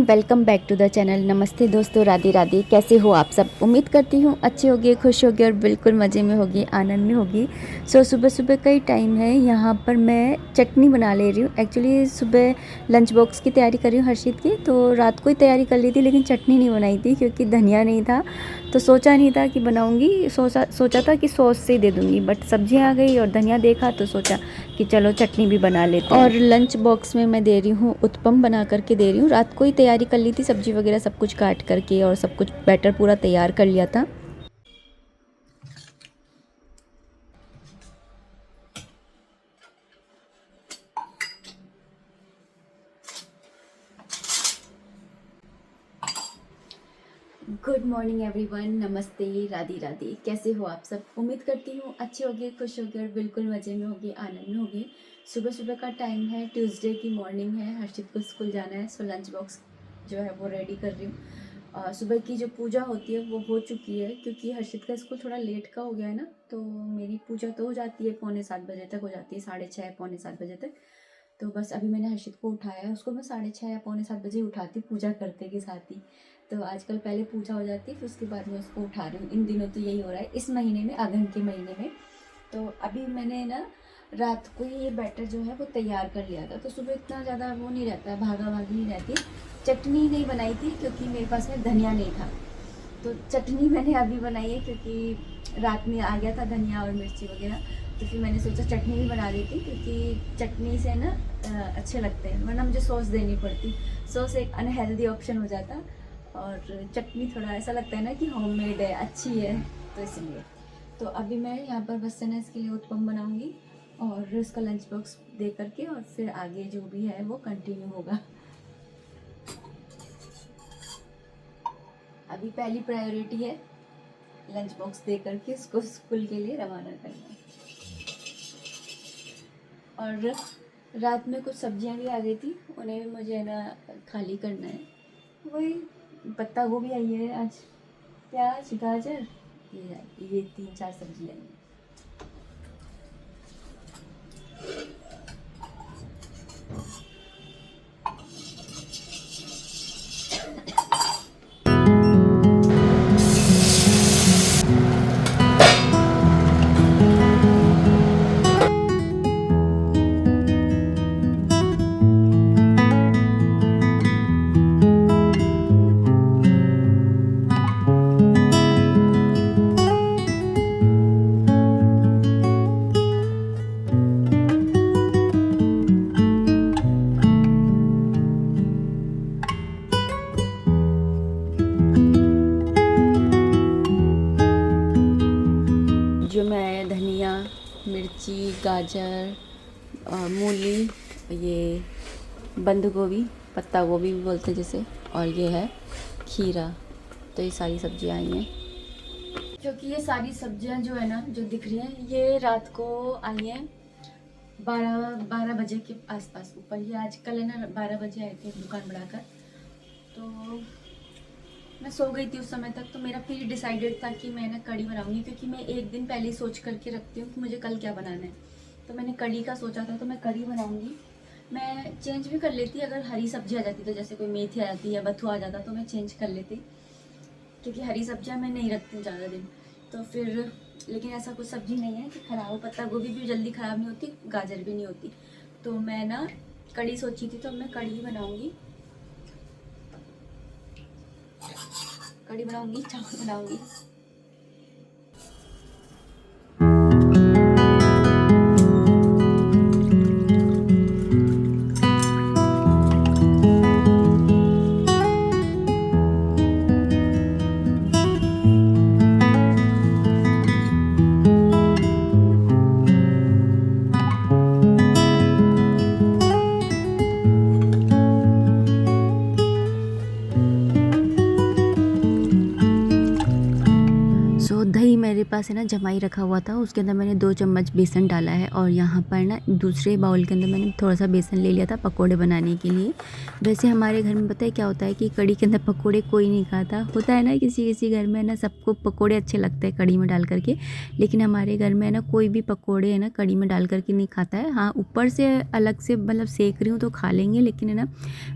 Welcome back to the channel. नमस्ते दोस्तों, राधे राधे। कैसे हो आप सब? उम्मीद करती हूँ अच्छे होगे, खुश होगे और बिल्कुल मज़े में होगी, आनंद में होगी। सुबह सुबह का ही टाइम है। यहाँ पर मैं चटनी बना ले रही हूँ। एक्चुअली सुबह लंच बॉक्स की तैयारी कर रही हूँ हर्षित की, तो रात को ही तैयारी कर ली थी, लेकिन चटनी नहीं बनाई थी क्योंकि धनिया नहीं था, तो सोचा नहीं था कि बनाऊँगी। सोचा था कि सॉस से ही दे दूँगी, बट सब्जियाँ आ गई और धनिया देखा तो सोचा कि चलो चटनी भी बना लेते हैं। और लंच बॉक्स में मैं दे रही हूँ उत्पम बना करके दे रही हूँ। रात को ही तैयारी कर ली थी, सब्जी वगैरह सब कुछ काट करके और सब कुछ बैटर पूरा तैयार कर लिया था। गुड मॉर्निंग एवरीवन, नमस्ते, राधे राधे। कैसे हो आप सब? उम्मीद करती हूँ अच्छे होगे, खुश होगे और बिल्कुल मज़े में होगे, आनंद में होगे। सुबह सुबह का टाइम है, ट्यूसडे की मॉर्निंग है। हर्षित को स्कूल जाना है, सो लंच बॉक्स जो है वो रेडी कर रही हूँ। सुबह की जो पूजा होती है वो हो चुकी है, क्योंकि हर्षित का स्कूल थोड़ा लेट का हो गया है ना, तो मेरी पूजा तो हो जाती है, 6:45 तक हो जाती है, 6:30 पौने 7 बजे तक। तो बस अभी मैंने हर्षित को उठाया है। उसको मैं 6:30 या पौने 7 बजे उठाती, पूजा करते के साथ ही। तो आजकल पहले पूजा हो जाती है, फिर उसके बाद मैं उसको उठा रही हूँ। इन दिनों तो यही हो रहा है, इस महीने में, अगहन के महीने में। तो अभी मैंने ना रात को ही ये बैटर जो है वो तैयार कर लिया था, तो सुबह इतना ज़्यादा वो नहीं रहता है, भागा भागी नहीं रहती। चटनी नहीं बनाई थी क्योंकि मेरे पास में धनिया नहीं था, तो चटनी मैंने अभी बनाई है क्योंकि रात में आ गया था धनिया और मिर्ची वगैरह। तो फिर मैंने सोचा चटनी भी बना देती, क्योंकि चटनी से ना अच्छे लगते हैं, वरना मुझे सॉस देनी पड़ती। सॉस एक अनहेल्दी ऑप्शन हो जाता, और चटनी थोड़ा ऐसा लगता है ना कि होममेड है, अच्छी है, तो इसलिए। तो अभी मैं यहाँ पर बस से ना इसके लिए उत्पम बनाऊँगी और इसका लंच बॉक्स दे करके, और फिर आगे जो भी है वो कंटिन्यू होगा। अभी पहली प्रायोरिटी है लंच बॉक्स दे करके उसको स्कूल के लिए रवाना करना। और रात में कुछ सब्जियां भी आ गई थी, उन्हें भी मुझे ना खाली करना है। वही पत्ता गोभी आई है आज, प्याज, गाजर, ये 3-4 सब्जी आई है। जो मैं धनिया, मिर्ची, गाजर, मूली, ये बंद गोभी, पत्ता गोभी भी बोलते हैं जिसे, और ये है खीरा, तो ये सारी सब्जियां आई हैं। क्योंकि ये सारी सब्जियां जो है ना, जो दिख रही हैं, ये रात को आई हैं 12 बजे के आसपास ऊपर। ये आजकल है ना 12 बजे आए थे दुकान बढ़ाकर, तो मैं सो गई थी उस समय तक। तो मेरा फिर डिसाइडेड था कि मैं ना कढ़ी बनाऊंगी, क्योंकि मैं एक दिन पहले ही सोच करके रखती हूँ कि मुझे कल क्या बनाना है। तो मैंने कढ़ी का सोचा था, तो मैं कढ़ी बनाऊंगी। मैं चेंज भी कर लेती अगर हरी सब्जी आ जाती, तो जैसे कोई मेथी आ जाती या बथुआ आ जाता, तो मैं चेंज कर लेती, क्योंकि हरी सब्जियाँ मैं नहीं रखती हूँ ज़्यादा दिन। तो फिर लेकिन ऐसा कुछ सब्जी नहीं है कि ख़राब हो। पत्ता गोभी भी जल्दी ख़राब नहीं होती, गाजर भी नहीं होती। तो मैं ना कढ़ी सोची थी, तो मैं कढ़ी बनाऊँगी, कढ़ी बनाऊँगी, चावल बनाऊँगी। पास है ना जमाई रखा हुआ था, उसके अंदर मैंने 2 चम्मच बेसन डाला है और यहाँ पर ना दूसरे बाउल के अंदर मैंने थोड़ा सा बेसन ले लिया था पकोड़े बनाने के लिए। वैसे हमारे घर में पता है क्या होता है कि कड़ी के अंदर पकोड़े कोई नहीं खाता, होता है ना किसी किसी घर में ना सबको पकोड़े अच्छे लगते हैं कड़ी में डाल करके, लेकिन हमारे घर में ना कोई भी पकोड़े है ना कड़ी में डाल करके नहीं खाता है। हाँ, ऊपर से अलग से मतलब सेक रही हूँ तो खा लेंगे, लेकिन है ना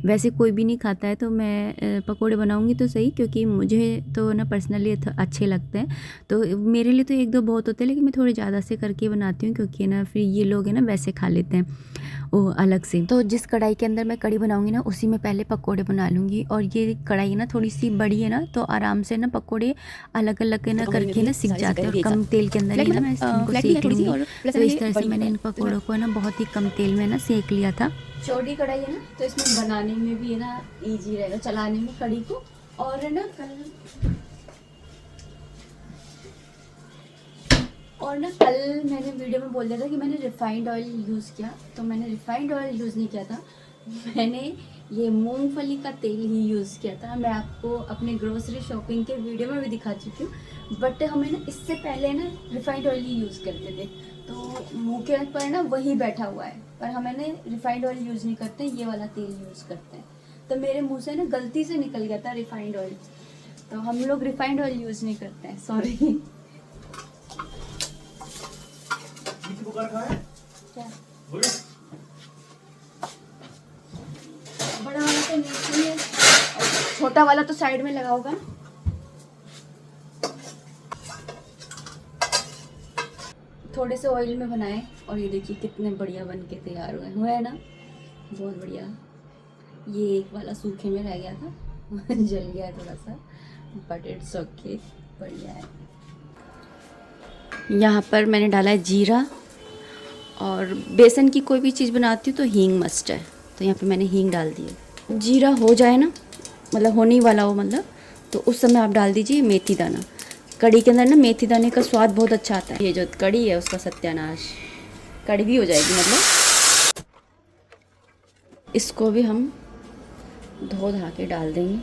वैसे कोई भी नहीं खाता है। तो मैं पकोड़े बनाऊँगी तो सही, क्योंकि मुझे तो ना पर्सनली अच्छे लगते हैं, तो मेरे लिए तो 1-2 बहुत होते हैं, लेकिन मैं थोड़े ज़्यादा से करके बनाती हूँ, क्योंकि ना फिर ये लोग है ना वैसे खा लेते हैं वो अलग से। तो जिस कढ़ाई के अंदर मैं कड़ी बनाऊंगी ना उसी में पहले पकोड़े बना लूँगी। और ये कढ़ाई ना थोड़ी सी बड़ी है ना, तो आराम से ना पकोड़े अलग अलग ना करके ना सिक जाते हैं, और कम तेल के अंदर ही ना मैं इनको सेक लूँगी। तो इस तरह से मैंने इन पकोड़ों को ना बहुत ही कम तेल में ना सेक लिया था। छोटी कढ़ाई है ना, तो इसमें बनाने में भी है ना ईजी रहेगा, चलाने में कड़ी को। और है ना कल मैंने वीडियो में बोल दिया था कि मैंने रिफाइंड ऑयल यूज़ किया, तो मैंने रिफाइंड ऑयल यूज़ नहीं किया था, मैंने ये मूंगफली का तेल ही यूज़ किया था। मैं आपको अपने ग्रोसरी शॉपिंग के वीडियो में भी दिखा चुकी हूँ, बट हमें ना इससे पहले ना रिफाइंड ऑयल ही यूज़ करते थे, तो मुँह के पर ना वही बैठा हुआ है, पर हमें ना रिफाइंड ऑयल यूज़ नहीं करते, ये वाला तेल यूज़ करते हैं। तो मेरे मुँह से ना गलती से निकल गया था रिफाइंड ऑयल, तो हम लोग रिफाइंड ऑयल यूज़ नहीं करते हैं, सॉरी। क्या बड़ा वाला तो नीचे है और छोटा वाला तो साइड में लगा होगा। थोड़े से ऑयल में बनाए और ये देखिए कितने बढ़िया बन के तैयार हुए हैं ना, बहुत बढ़िया। ये एक वाला सूखे में रह गया था जल गया है थोड़ा सा, बट इट्स ओके, बढ़िया है। यहाँ पर मैंने डाला है जीरा, और बेसन की कोई भी चीज़ बनाती हूँ तो हींग मस्ट है, तो यहाँ पे मैंने हींग डाल दी है। जीरा हो जाए ना, मतलब होने वाला हो मतलब, तो उस समय आप डाल दीजिए मेथी दाना। कड़ी के अंदर ना मेथी दाने का स्वाद बहुत अच्छा आता है। ये जो कड़ी है उसका सत्यानाश, कड़वी हो जाएगी मतलब। इसको भी हम धो धा के डाल देंगे,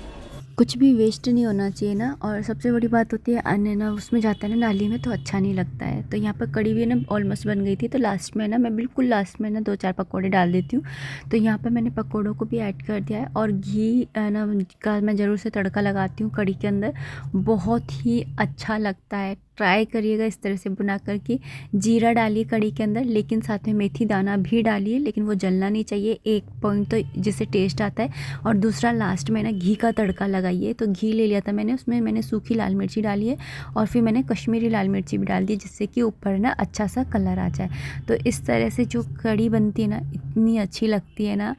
कुछ भी वेस्ट नहीं होना चाहिए ना। और सबसे बड़ी बात होती है अन्न ना उसमें जाता है ना नाली में, तो अच्छा नहीं लगता है। तो यहाँ पर कड़ी भी ना ऑलमोस्ट बन गई थी, तो लास्ट में ना मैं बिल्कुल लास्ट में ना 2-4 पकौड़े डाल देती हूँ। तो यहाँ पर मैंने पकौड़ों को भी ऐड कर दिया है, और घी ना का मैं ज़रूर से तड़का लगाती हूँ कड़ी के अंदर, बहुत ही अच्छा लगता है। ट्राई करिएगा इस तरह से बना करके। जीरा डालिए कड़ी के अंदर, लेकिन साथ में मेथी दाना भी डालिए, लेकिन वो जलना नहीं चाहिए, एक पॉइंट तो जिससे टेस्ट आता है। और दूसरा लास्ट में ना घी का तड़का लगाइए। तो घी ले लिया था मैंने, उसमें मैंने सूखी लाल मिर्ची डाली है, और फिर मैंने कश्मीरी लाल मिर्ची भी डाल दी, जिससे कि ऊपर ना अच्छा सा कलर आ जाए। तो इस तरह से जो कड़ी बनती है ना इतनी अच्छी लगती है ना,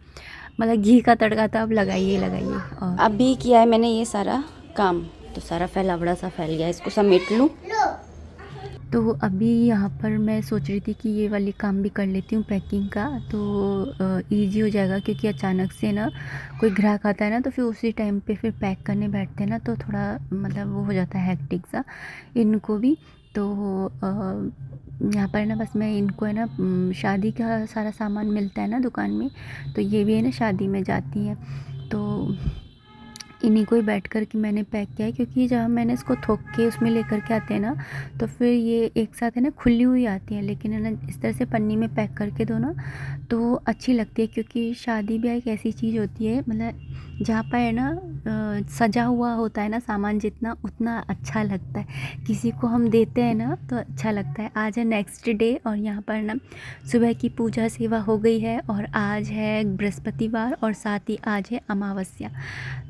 मतलब घी का तड़का तो आप लगाइए लगाइए। और अभी किया है मैंने ये सारा काम, तो सारा फैला बड़ा सा फैल गया, इसको समेट लूँ। तो अभी यहाँ पर मैं सोच रही थी कि ये वाली काम भी कर लेती हूँ पैकिंग का, तो इजी हो जाएगा, क्योंकि अचानक से ना कोई ग्राहक आता है ना, तो फिर उसी टाइम पे फिर पैक करने बैठते हैं ना, तो थोड़ा मतलब वो हो जाता है हेक्टिक सा इनको भी। तो यहाँ पर ना बस मैं इनको है ना शादी का सारा सामान मिलता है ना दुकान में, तो ये भी है ना शादी में जाती हैं, तो इन्हीं को ही बैठ कर के मैंने पैक किया है। क्योंकि जब मैंने इसको थोक के उसमें लेकर के आते हैं ना, तो फिर ये एक साथ है ना खुली हुई आती हैं, लेकिन है ना इस तरह से पन्नी में पैक करके दो ना तो अच्छी लगती है। क्योंकि शादी ब्याह एक ऐसी चीज़ होती है, मतलब जहाँ पर है ना सजा हुआ होता है ना सामान, जितना उतना अच्छा लगता है। किसी को हम देते हैं ना तो अच्छा लगता है। आज है नेक्स्ट डे, और यहाँ पर ना सुबह की पूजा सेवा हो गई है, और आज है बृहस्पतिवार, और साथ ही आज है अमावस्या।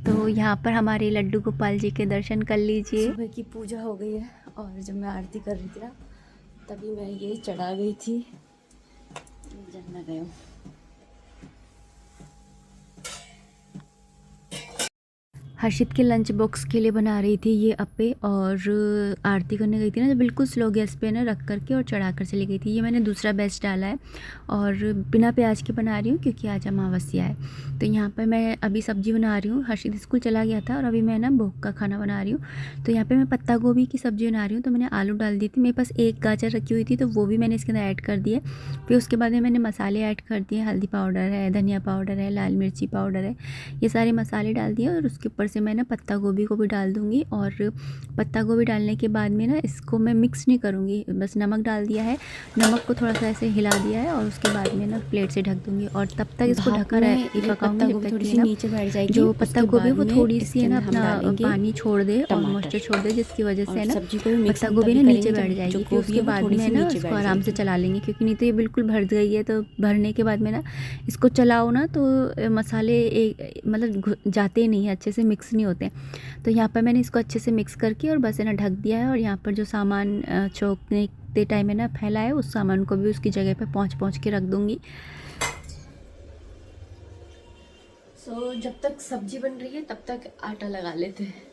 तो यहाँ पर हमारे लड्डू गोपाल जी के दर्शन कर लीजिए। सुबह की पूजा हो गई है, और जब मैं आरती कर रही थी ना तभी मैं ये चढ़ा गई थी, जन्म गए हूँ। हर्षित के लंच बॉक्स के लिए बना रही थी ये अप्पे, और आरती करने गई थी ना तो बिल्कुल स्लो गैस पे ना रख करके और चढ़ा कर चली गई थी। ये मैंने दूसरा बैच डाला है, और बिना प्याज के बना रही हूँ क्योंकि आज अमावस्या है। तो यहाँ पर मैं अभी सब्ज़ी बना रही हूँ। हर्षित स्कूल चला गया था, और अभी मैं ना भोग का खाना बना रही हूँ। तो यहाँ पर मैं पत्ता गोभी की सब्ज़ी बना रही हूँ, तो मैंने आलू डाल दी थी। मेरे पास एक गाजर रखी हुई थी, तो वो भी मैंने इसके अंदर ऐड कर दिए। फिर उसके बाद में मैंने मसाले ऐड कर दिए, हल्दी पाउडर है, धनिया पाउडर है, लाल मिर्ची पाउडर है, ये सारे मसाले डाल दिए, और उसके ऊपर से मैं ना पत्ता गोभी को भी डाल दूँगी। और पत्ता गोभी डालने के बाद में ना इसको मैं मिक्स नहीं करूँगी, बस नमक डाल दिया है, नमक को थोड़ा सा ऐसे हिला दिया है और उसके बाद में ना प्लेट से ढक दूँगी और तब तक इसको ढका पकाऊँगी जब तक कि ना नीचे बैठ जाएगी। जो पत्ता गोभी वो थोड़ी सी है ना हम अपना डालेंगे पानी छोड़ दे और टमाटर। मॉइस्चर छोड़ दे, जिसकी वजह से और है ना सब्जी को भी मिक्स पत्ता हम गोभी तभी ना नीचे करेंगे बैठ जब जाएगी। जो फिर गोभी उसके है वो बाद थोड़ी में सी ना नीचे इसको बैठ आराम से जाएगी। चला लेंगे, क्योंकि नहीं तो ये बिल्कुल भर गई है। तो भरने के बाद में ना इसको चलाओ ना तो मसाले मतलब जाते ही नहीं है, अच्छे से मिक्स नहीं होते। तो यहाँ पर मैंने इसको अच्छे से मिक्स करके और बस है ना ढक दिया है। और यहाँ पर जो सामान छोंकने के टाइम है ना फैला है, उस सामान को भी उसकी जगह पे पहुँच के रख दूँगी। सो जब तक सब्जी बन रही है तब तक आटा लगा लेते हैं।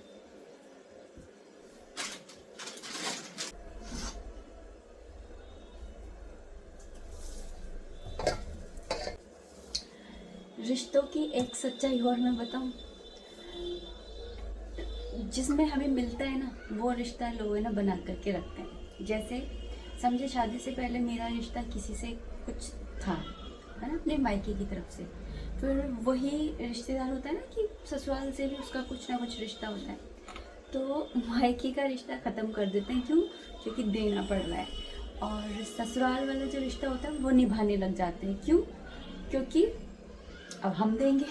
रिश्तों की एक सच्चाई और मैं बताऊं, जिसमें हमें मिलता है ना वो रिश्ता लोग है ना बना करके रखते हैं। जैसे समझे शादी से पहले मेरा रिश्ता किसी से कुछ था, है ना, अपने मायके की तरफ से। फिर वही रिश्तेदार होता है ना कि ससुराल से भी उसका कुछ ना कुछ रिश्ता होता है, तो मायके का रिश्ता ख़त्म कर देते हैं। क्यों? क्योंकि देना पड़ रहा है। और ससुराल वाला जो रिश्ता होता है वो निभाने लग जाते हैं। क्यों? क्योंकि अब हम देंगे।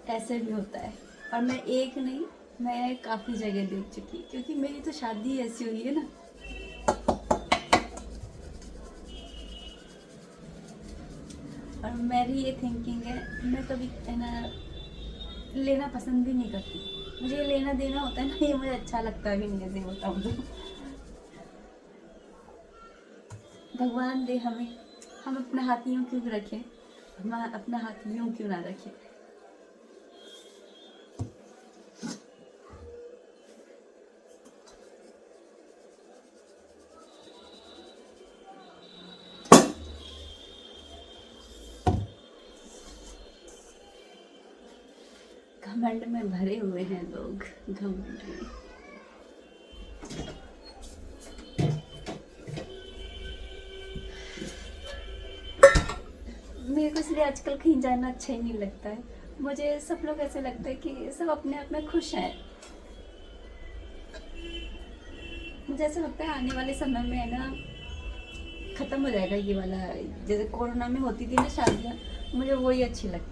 ऐसे भी होता है। और मैं एक नहीं, मैं काफ़ी जगह देख चुकी, क्योंकि मेरी तो शादी ऐसी हुई है ना। और मेरी ये थिंकिंग है, मैं कभी है ना लेना पसंद भी नहीं करती। मुझे ये लेना देना होता है ना, ये मुझे अच्छा लगता भी नहीं है, सही बताऊँ तो। भगवान दे हमें, हम अपना हाथ यूँ क्यों रखें, हम अपना हाथ यूँ क्यों ना रखें। घमंड में भरे हुए हैं लोग, घमंड में। मेरे को इसलिए आजकल कहीं जाना अच्छा ही नहीं लगता है। मुझे सब लोग ऐसे लगता है कि सब अपने आप में खुश हैं। मुझे ऐसा लगता है आने वाले समय में है ना ख़त्म हो जाएगा ये वाला, जैसे कोरोना में होती थी ना शादियाँ, मुझे वही अच्छी लगती।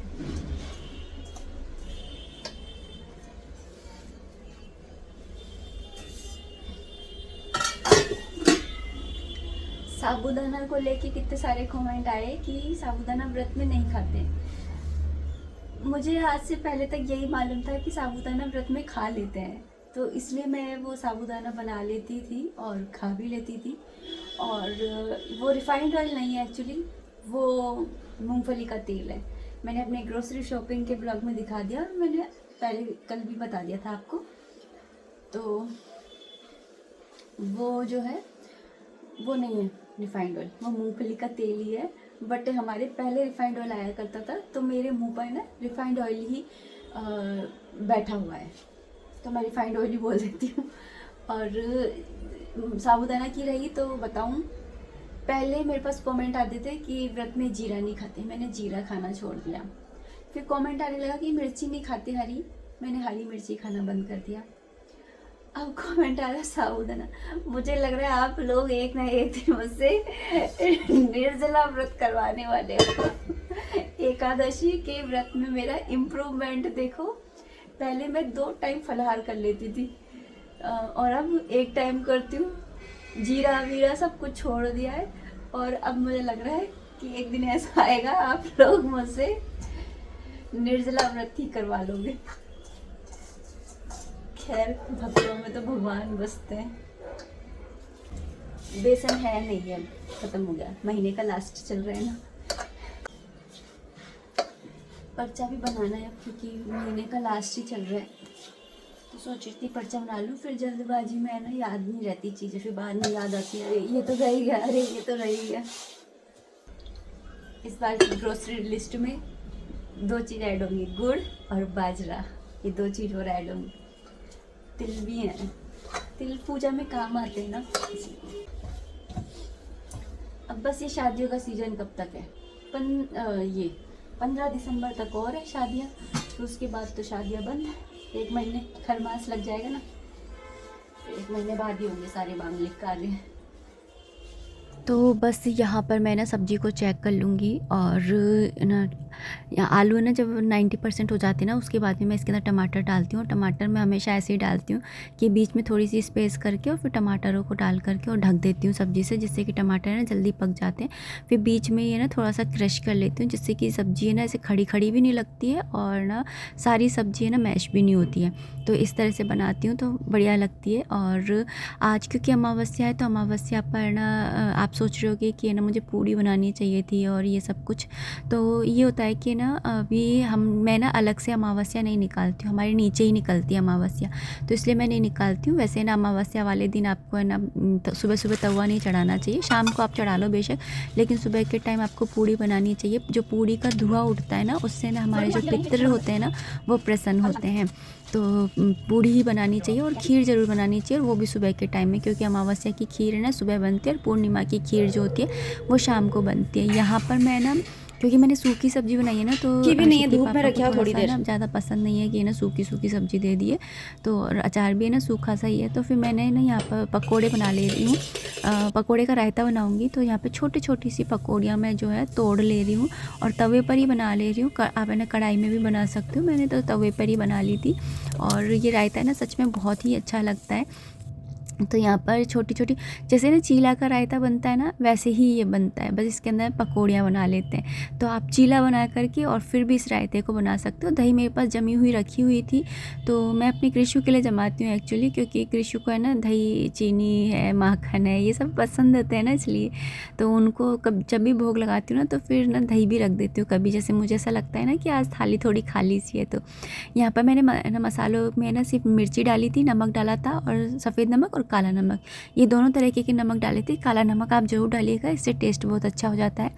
साबूदाना को लेके कितने सारे कमेंट आए कि साबूदाना व्रत में नहीं खाते। मुझे आज से पहले तक यही मालूम था कि साबूदाना व्रत में खा लेते हैं, तो इसलिए मैं वो साबूदाना बना लेती थी और खा भी लेती थी। और वो रिफाइंड ऑयल नहीं है एक्चुअली, वो मूंगफली का तेल है। मैंने अपने ग्रोसरी शॉपिंग के ब्लॉग में दिखा दिया और मैंने पहले कल भी बता दिया था आपको। तो वो जो है वो नहीं है रिफाइंड ऑयल, वो मूंगफली का तेल ही है। बट हमारे पहले रिफाइंड ऑयल आया करता था, तो मेरे मुंह पर ना रिफाइंड ऑयल ही बैठा हुआ है, तो मैं रिफाइंड ऑयल ही बोल देती हूँ। और साबूदाना की रही तो बताऊँ, पहले मेरे पास कमेंट आते थे कि व्रत में जीरा नहीं खाते, मैंने जीरा खाना छोड़ दिया। फिर कमेंट आने लगा कि मिर्ची नहीं खाते हरी, मैंने हरी मिर्ची खाना बंद कर दिया। अब कमेंट आ रहा है साबूदाना। मुझे लग रहा है आप लोग एक ना एक दिन मुझसे निर्जला व्रत करवाने वाले हो। एकादशी के व्रत में मेरा इम्प्रूवमेंट देखो, पहले मैं 2 टाइम फलाहार कर लेती थी और अब 1 टाइम करती हूँ। जीरा वीरा सब कुछ छोड़ दिया है और अब मुझे लग रहा है कि एक दिन ऐसा आएगा आप लोग मुझसे निर्जला व्रत ही करवा लोगे। खैर, भक्तों में तो भगवान बसते हैं। बेसन है नहीं है, खत्म हो गया, महीने का लास्ट चल रहा है ना। पर्चा भी बनाना है क्योंकि महीने का लास्ट ही चल रहा है, तो सोच रही थी पर्चा बना लूँ। फिर जल्दबाजी में है ना याद नहीं रहती चीज़ें, फिर बाद में याद आती है, अरे ये तो रह गया, अरे ये तो रह गया। इस बार की ग्रोसरी लिस्ट में 2 चीज़ ऐड होंगी, गुड़ और बाजरा, ये 2 चीज़ और ऐड होंगी। तिल भी हैं, तिल पूजा में काम आते हैं ना। अब बस ये शादियों का सीज़न कब तक है? ये 15 दिसंबर तक और है शादियाँ, फिर उसके बाद तो शादियाँ बंद, 1 महीने खरमास लग जाएगा ना, 1 महीने बाद ही होंगे सारे मांगलिक कार्य। तो बस यहाँ पर मैं ना सब्ज़ी को चेक कर लूँगी और ना या आलू है ना जब 90% हो जाते हैं ना उसके बाद में मैं इसके अंदर टमाटर डालती हूँ। टमाटर मैं हमेशा ऐसे ही डालती हूँ कि बीच में थोड़ी सी स्पेस करके और फिर टमाटरों को डाल करके और ढक देती हूँ सब्ज़ी से, जिससे कि टमाटर है ना जल्दी पक जाते हैं। फिर बीच में ये ना थोड़ा सा क्रश कर लेती हूँ, जिससे कि सब्ज़ी है ना ऐसे खड़ी खड़ी भी नहीं लगती है और ना सारी सब्ज़ी है ना मैश भी नहीं होती है। तो इस तरह से बनाती हूँ तो बढ़िया लगती है। और आज क्योंकि अमावस्या है तो अमावस्या पर ना आप सोच रहे होगे कि ना मुझे पूड़ी बनानी चाहिए थी और ये सब कुछ। तो ये होता है कि ना अभी मैं ना अलग से अमावस्या नहीं निकालती हूँ, हमारे नीचे ही निकलती है अमावस्या, तो इसलिए मैं नहीं निकालती हूँ। वैसे ना अमावस्या वाले दिन आपको है ना सुबह सुबह तवा नहीं चढ़ाना चाहिए, शाम को आप चढ़ा लो बेशक, लेकिन सुबह के टाइम आपको पूड़ी बनानी चाहिए। जो पूड़ी का धुआं उठता है ना उससे ना हमारे जो पितृ होते हैं ना वो प्रसन्न होते हैं। तो पूड़ी ही बनानी चाहिए और खीर ज़रूर बनानी चाहिए, और वो भी सुबह के टाइम में, क्योंकि अमावस्या की खीर है ना सुबह बनती है और पूर्णिमा की खीर जो होती है वो शाम को बनती है। यहाँ पर मैं ना क्योंकि मैंने सूखी सब्ज़ी बनाई है ना तो की भी नहीं है, शिक्की धूप में पापा को रखा थोड़ी सा देर। ना ज़्यादा पसंद नहीं है कि ना सूखी सूखी सब्ज़ी दे दिए, तो और अचार भी है ना सूखा सा ही है। तो फिर मैंने ना यहाँ पर पकोड़े बना ले रही हूँ, पकोड़े का रायता बनाऊँगी। तो यहाँ पे छोटी छोटी सी पकौड़ियाँ मैं जो है तोड़ ले रही हूँ और तवे पर ही बना ले रही हूँ। आप है ना कढ़ाई में भी बना सकते हो, मैंने तो तवे पर ही बना ली थी। और ये रायता है ना सच में बहुत ही अच्छा लगता है। तो यहाँ पर छोटी छोटी जैसे ना चीला का रायता बनता है ना वैसे ही ये बनता है, बस इसके अंदर पकौड़ियाँ बना लेते हैं। तो आप चीला बना करके और फिर भी इस रायते को बना सकते हो। दही मेरे पास जमी हुई रखी हुई थी, तो मैं अपनी कृषु के लिए जमाती हूँ एक्चुअली, क्योंकि कृषु को है ना दही चीनी है माखन है ये सब पसंद होते हैं ना, इसलिए तो उनको कब जब भी भोग लगाती हूँ ना तो फिर ना दही भी रख देती हूँ कभी, जैसे मुझे ऐसा लगता है ना कि आज थाली थोड़ी खाली सी है। तो यहाँ पर मैंने मसालों में ना सिर्फ मिर्ची डाली थी, नमक डाला था और सफ़ेद नमक और काला नमक, ये दोनों तरीके के नमक डाले थे। काला नमक आप ज़रूर डालिएगा, इससे टेस्ट बहुत अच्छा हो जाता है।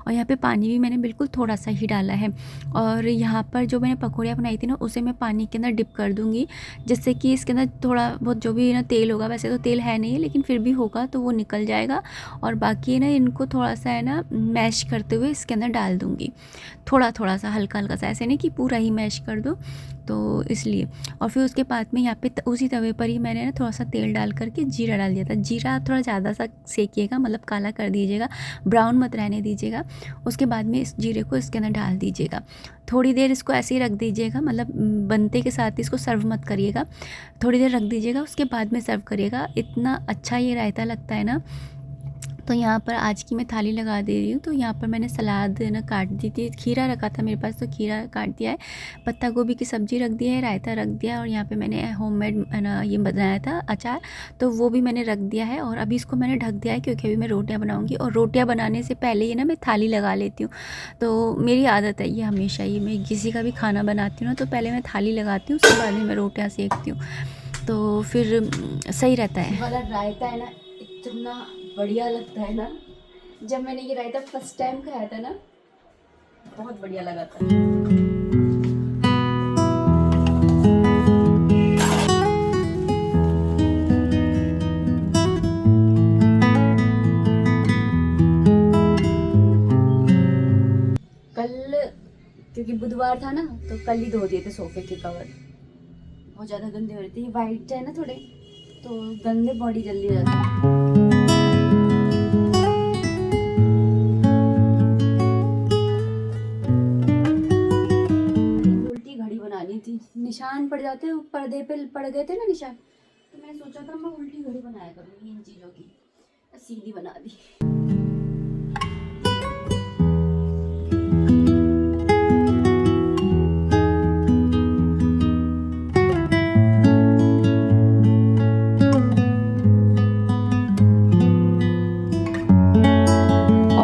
और यहाँ पे पानी भी मैंने बिल्कुल थोड़ा सा ही डाला है। और यहाँ पर जो मैंने पकौड़ियाँ बनाई थी ना उसे मैं पानी के अंदर डिप कर दूँगी, जिससे कि इसके अंदर थोड़ा बहुत जो भी ना तेल होगा, वैसे तो तेल है नहीं है लेकिन फिर भी होगा तो वो निकल जाएगा। और बाकी ना इनको थोड़ा सा है ना मैश करते हुए इसके अंदर डाल दूँगी, थोड़ा थोड़ा सा हल्का हल्का सा, ऐसे नहीं कि पूरा ही मैश कर दो, तो इसलिए। और फिर उसके बाद में यहाँ पे उसी तवे पर ही मैंने ना थोड़ा सा तेल डाल करके जीरा डाल दिया था। जीरा थोड़ा ज़्यादा सा सेकिएगा, मतलब काला कर दीजिएगा, ब्राउन मत रहने दीजिएगा। उसके बाद में इस जीरे को इसके अंदर डाल दीजिएगा, थोड़ी देर इसको ऐसे ही रख दीजिएगा, मतलब बनते के साथ इसको सर्व मत करिएगा, थोड़ी देर रख दीजिएगा, उसके बाद में सर्व करिएगा। इतना अच्छा ये रायता लगता है ना। तो यहाँ पर आज की मैं थाली लगा दे रही हूँ। तो यहाँ पर मैंने सलाद ना काट दी थी, खीरा रखा था मेरे पास तो खीरा काट दिया है, पत्ता गोभी की सब्ज़ी रख दिया है, रायता रख दिया है, और यहाँ पे मैंने होममेड ना ये बनाया था अचार, तो वो भी मैंने रख दिया है। और अभी इसको मैंने ढक दिया है क्योंकि अभी मैं रोटियाँ बनाऊँगी, और रोटियाँ बनाने से पहले ये ना मैं थाली लगा लेती हूँ। तो मेरी आदत है ये हमेशा, ये मैं किसी का भी खाना बनाती हूँ ना तो पहले मैं थाली लगाती हूँ, उसके बाद में मैं रोटियाँ सेकती हूँ, तो फिर सही रहता है। वाला रायता है ना इतना बढ़िया लगता है ना, जब मैंने ये रायता फर्स्ट टाइम खाया था ना बहुत बढ़िया लगा था। कल क्योंकि बुधवार था ना तो कल ही धो दिए थे सोफे के कवर, बहुत ज़्यादा गंदे हो रहे थे, ये वाइट है ना थोड़े, तो गंदे बॉडी जल्दी जाते हैं। थी निशान पड़ जाते, पर्दे पे पड़ गए थे ना निशान, तो मैंने सोचा था मैं उल्टी घड़ी बनाया करूँगी इन चीज़ों की, सीधी बना दी।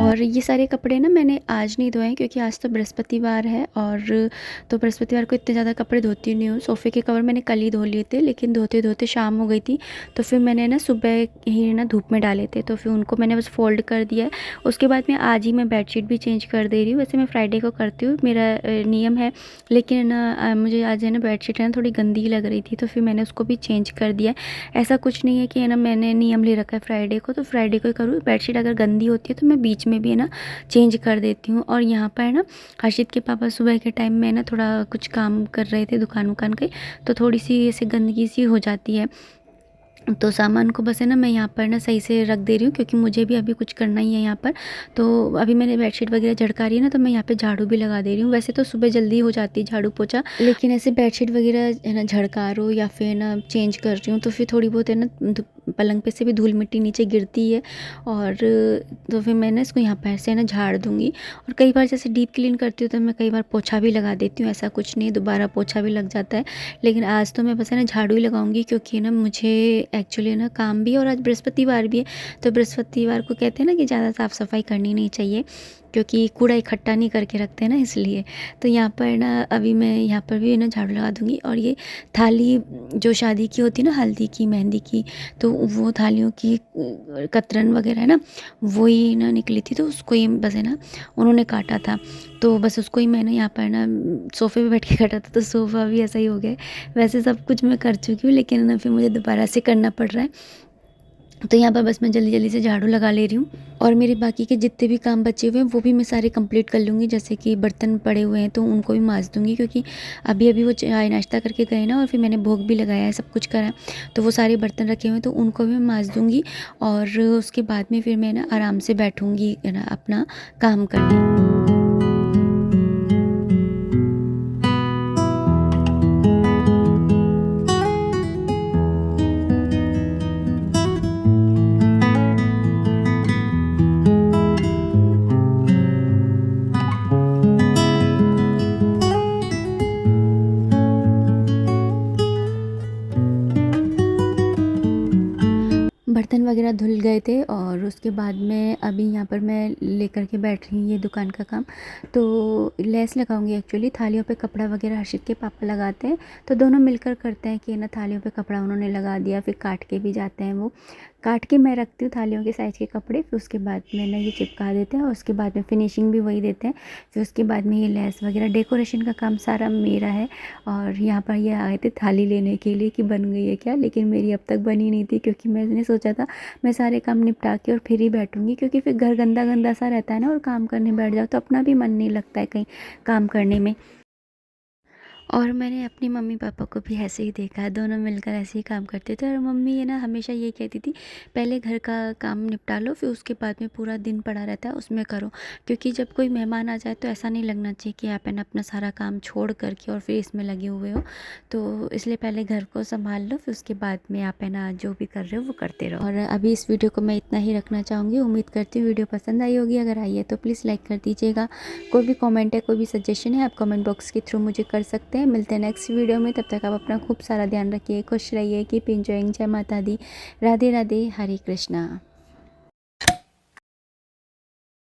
और ये सारे कपड़े ना मैंने आज नहीं धोए हैं क्योंकि आज तो बृहस्पतिवार है, और तो बृहस्पतिवार को इतने ज़्यादा कपड़े धोती नहीं हूँ। सोफ़े के कवर मैंने कल ही धो लिए थे, लेकिन धोते धोते शाम हो गई थी, तो फिर मैंने ना सुबह ही ना धूप में डाले थे, तो फिर उनको मैंने बस फ़ोल्ड कर दिया है। उसके बाद में आज ही मैं बेडशीट भी चेंज कर दे रही हूँ। वैसे मैं फ्राइडे को करती हूँ, मेरा नियम है, लेकिन ना मुझे आज है ना बेडशीट है ना थोड़ी गंदी लग रही थी, तो फिर मैंने उसको भी चेंज कर दिया। ऐसा कुछ नहीं है कि है ना मैंने नियम ले रखा है फ्राइडे को तो फ्राइडे को ही करूँ। बेडशीट अगर गंदी होती है तो मैं बीच में भी है ना चेंज कर कर देती हूँ। और यहाँ पर ना हर्षित के पापा सुबह के टाइम में ना थोड़ा कुछ काम कर रहे थे दुकान वुकान के, तो थोड़ी सी ऐसे गंदगी सी हो जाती है, तो सामान को बस है ना मैं यहाँ पर ना सही से रख दे रही हूँ, क्योंकि मुझे भी अभी कुछ करना ही है यहाँ पर। तो अभी मैंने बेडशीट वगैरह झड़का रही है ना, तो मैं यहाँ पे झाड़ू भी लगा दे रही हूँ। वैसे तो सुबह जल्दी हो जाती है झाड़ू पोछा, लेकिन ऐसे बेडशीट वगैरह है ना झड़का रो या फिर ना चेंज कर रही हूँ, तो फिर थोड़ी बहुत है ना पलंग पे से भी धूल मिट्टी नीचे गिरती है। और तो फिर मैं ना इसको यहाँ पर से ना झाड़ दूँगी। और कई बार जैसे डीप क्लीन करती हूँ तो मैं कई बार पोछा भी लगा देती हूँ, ऐसा कुछ नहीं, दोबारा पोछा भी लग जाता है। लेकिन आज तो मैं बस है ना झाड़ू ही लगाऊंगी, क्योंकि ना मुझे एक्चुअली ना काम भी है और आज बृहस्पतिवार भी है। तो बृहस्पतिवार को कहते हैं ना कि ज़्यादा साफ़ सफाई करनी नहीं चाहिए, क्योंकि कूड़ा इकट्ठा नहीं करके रखते हैं ना, इसलिए। तो यहाँ पर ना अभी मैं यहाँ पर भी ना झाड़ू लगा दूँगी। और ये थाली जो शादी की होती है ना, हल्दी की मेहंदी की, तो वो थालियों की कतरन वगैरह है ना, वही ना निकली थी, तो उसको ही बस है ना उन्होंने काटा था, तो बस उसको ही मैंने यहाँ पर ना सोफ़े पे बैठ के काटा था, तो सोफ़ा भी ऐसा ही हो गया है। वैसे सब कुछ मैं कर चुकी हूँ, लेकिन ना फिर मुझे दोबारा से करना पड़ रहा है। तो यहाँ पर बस मैं जल्दी जल्दी से झाड़ू लगा ले रही हूँ। और मेरे बाकी के जितने भी काम बचे हुए हैं वो भी मैं सारे कंप्लीट कर लूँगी। जैसे कि बर्तन पड़े हुए हैं तो उनको भी मांज दूँगी, क्योंकि अभी अभी वो चाय नाश्ता करके गए ना, और फिर मैंने भोग भी लगाया है, सब कुछ करा है, तो वो सारे बर्तन रखे हुए हैं तो उनको भी मैं मांज दूँगी। और उसके बाद में फिर मैं ना आराम से बैठूँगी है ना अपना काम करने। बर्तन वगैरह धुल गए थे, और उसके बाद में अभी यहाँ पर मैं लेकर के बैठ रही हूँ ये दुकान का काम। तो लेस लगाऊंगी, एक्चुअली थालियों पे कपड़ा वगैरह हर्षित के पापा लगाते हैं, तो दोनों मिलकर करते हैं कि ना थालियों पे कपड़ा उन्होंने लगा दिया, फिर काट के भी जाते हैं, वो काट के मैं रखती हूँ थालियों के साइज़ के कपड़े, फिर उसके बाद में ना ये चिपका देते हैं, और उसके बाद में फिनिशिंग भी वही देते हैं। फिर उसके बाद में ये लेस वगैरह डेकोरेशन का काम सारा मेरा है। और यहाँ पर ये आए थे थाली लेने के लिए कि बन गई है क्या, लेकिन मेरी अब तक बनी नहीं थी, क्योंकि मैंने सोचा था मैं सारे काम निपटा के और फिर ही बैठूंगी, क्योंकि फिर घर गंदा गंदा सा रहता है ना, और काम करने बैठ जाओ तो अपना भी मन नहीं लगता है कहीं काम करने में। और मैंने अपनी मम्मी पापा को भी ऐसे ही देखा है, दोनों मिलकर ऐसे ही काम करते थे। और मम्मी है ना हमेशा ये कहती थी, पहले घर का काम निपटा लो, फिर उसके बाद में पूरा दिन पड़ा रहता है उसमें करो, क्योंकि जब कोई मेहमान आ जाए तो ऐसा नहीं लगना चाहिए कि आप है ना अपना सारा काम छोड़ करके और फिर इसमें लगे हुए हो। तो इसलिए पहले घर को संभाल लो, फिर उसके बाद में आप है ना जो भी कर रहे हो वो करते रहो। और अभी इस वीडियो को मैं इतना ही रखना चाहूँगी। उम्मीद करती हूँ वीडियो पसंद आई होगी, अगर आई है तो प्लीज़ लाइक कर दीजिएगा। कोई भी कॉमेंट है, कोई भी सजेशन है, आप कमेंट बॉक्स के थ्रू मुझे कर सकते हैं। मिलते हैं नेक्स्ट वीडियो में, तब तक आप अपना खूब सारा ध्यान रखिए, खुश रहिए, कीप एंजॉइंग। जय माता दी, राधे राधे, हरे कृष्णा।